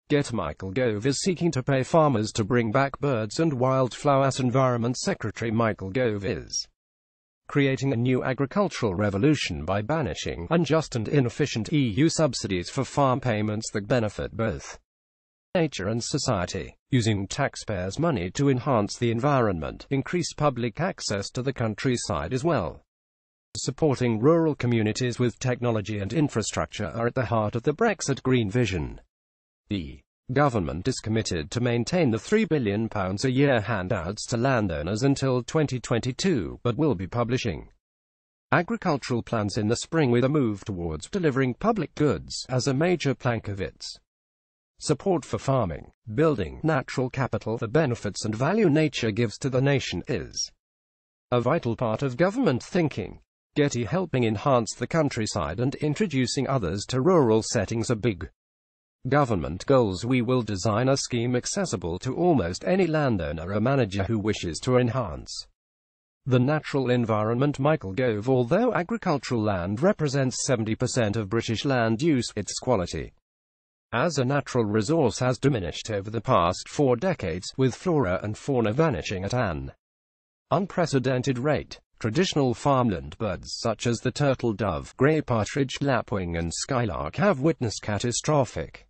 GETTYMichael Gove is seeking to pay farmers to bring back birds and wildflowers. Environment Secretary Michael Gove is creating a new agricultural revolution by banishing unjust and inefficient EU subsidies for farm payments that benefit both nature and society, using taxpayers' money to enhance the environment, increase public access to the countryside as well. Supporting rural communities with technology and infrastructure are at the heart of the Brexit Green Vision. The government is committed to maintain the £3 billion a year handouts to landowners until 2022, but will be publishing agricultural plans in the spring, with a move towards delivering public goods as a major plank of its support for farming. Building natural capital, the benefits and value nature gives to the nation, is a vital part of government thinking. Getty helping enhance the countryside and introducing others to rural settings are big government goals. We will design a scheme accessible to almost any landowner or manager who wishes to enhance the natural environment. Michael Gove. Although agricultural land represents 70% of British land use, its quality as a natural resource has diminished over the past 4 decades, with flora and fauna vanishing at an unprecedented rate. Traditional farmland birds such as the turtle dove, grey partridge, lapwing and skylark have witnessed catastrophic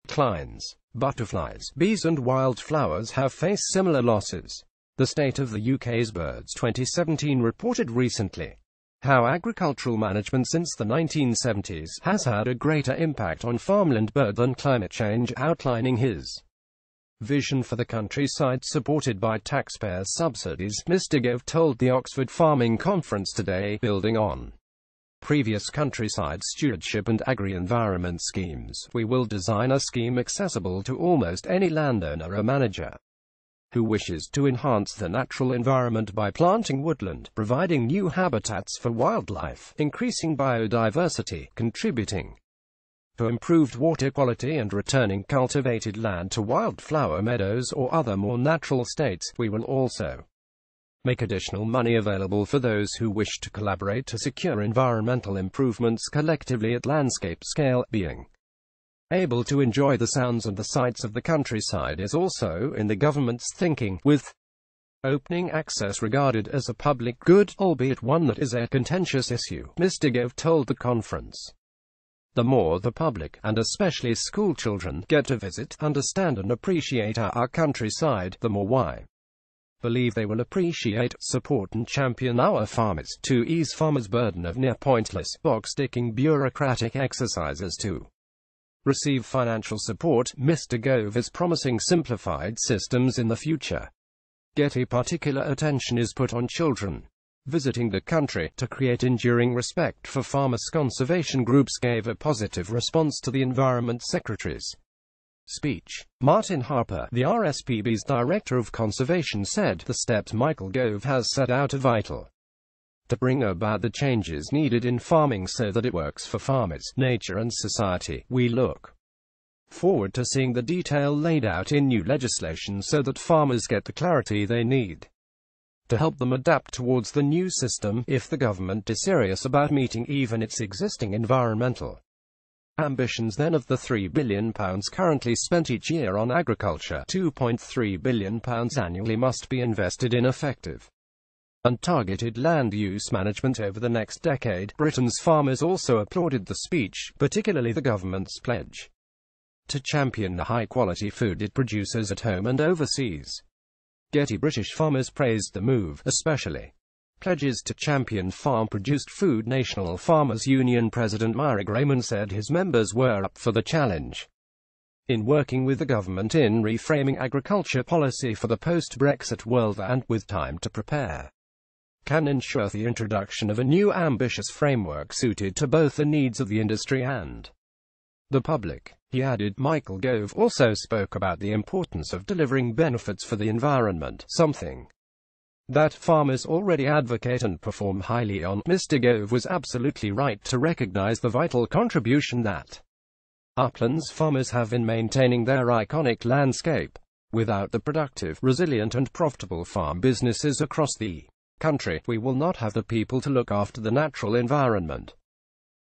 declines. Butterflies, bees and wildflowers have faced similar losses. The State of the UK's Birds 2017 reported recently how agricultural management since the 1970s has had a greater impact on farmland bird than climate change, outlining his vision for the countryside supported by taxpayers' subsidies. Mr. Gove told the Oxford Farming Conference today, building on previous countryside stewardship and agri-environment schemes, we will design a scheme accessible to almost any landowner or manager who wishes to enhance the natural environment by planting woodland, providing new habitats for wildlife, increasing biodiversity, contributing to improved water quality and returning cultivated land to wildflower meadows or other more natural states. We will also make additional money available for those who wish to collaborate to secure environmental improvements collectively at landscape scale. Being able to enjoy the sounds and the sights of the countryside is also in the government's thinking, with opening access regarded as a public good, albeit one that is a contentious issue. Mr. Gove told the conference, the more the public, and especially school children, get to visit, understand and appreciate our countryside, the more I believe they will appreciate, support and champion our farmers, to ease farmers' burden of near pointless, box-ticking bureaucratic exercises. To receive financial support, Mr. Gove is promising simplified systems in the future. Getty particular attention is put on children visiting the country to create enduring respect for farmers. Conservation groups gave a positive response to the Environment Secretary's speech. Martin Harper, the RSPB's Director of Conservation, said the steps Michael Gove has set out are vital to bring about the changes needed in farming so that it works for farmers, nature and society. We look forward to seeing the detail laid out in new legislation so that farmers get the clarity they need to help them adapt towards the new system, if the government is serious about meeting even its existing environmental ambitions. Then, of the £3 billion currently spent each year on agriculture, £2.3 billion annually must be invested in effective and targeted land use management over the next decade. Britain's farmers also applauded the speech, particularly the government's pledge to champion the high-quality food it produces at home and overseas. Getty. British farmers praised the move, especially pledges to champion farm-produced food. National Farmers Union President Myrick Raymond said his members were up for the challenge in working with the government in reframing agriculture policy for the post-Brexit world, and, with time to prepare, can ensure the introduction of a new ambitious framework suited to both the needs of the industry and the public. He added. Michael Gove also spoke about the importance of delivering benefits for the environment, something that farmers already advocate and perform highly on. Mr. Gove was absolutely right to recognize the vital contribution that uplands farmers have in maintaining their iconic landscape. Without the productive, resilient and profitable farm businesses across the country, we will not have the people to look after the natural environment.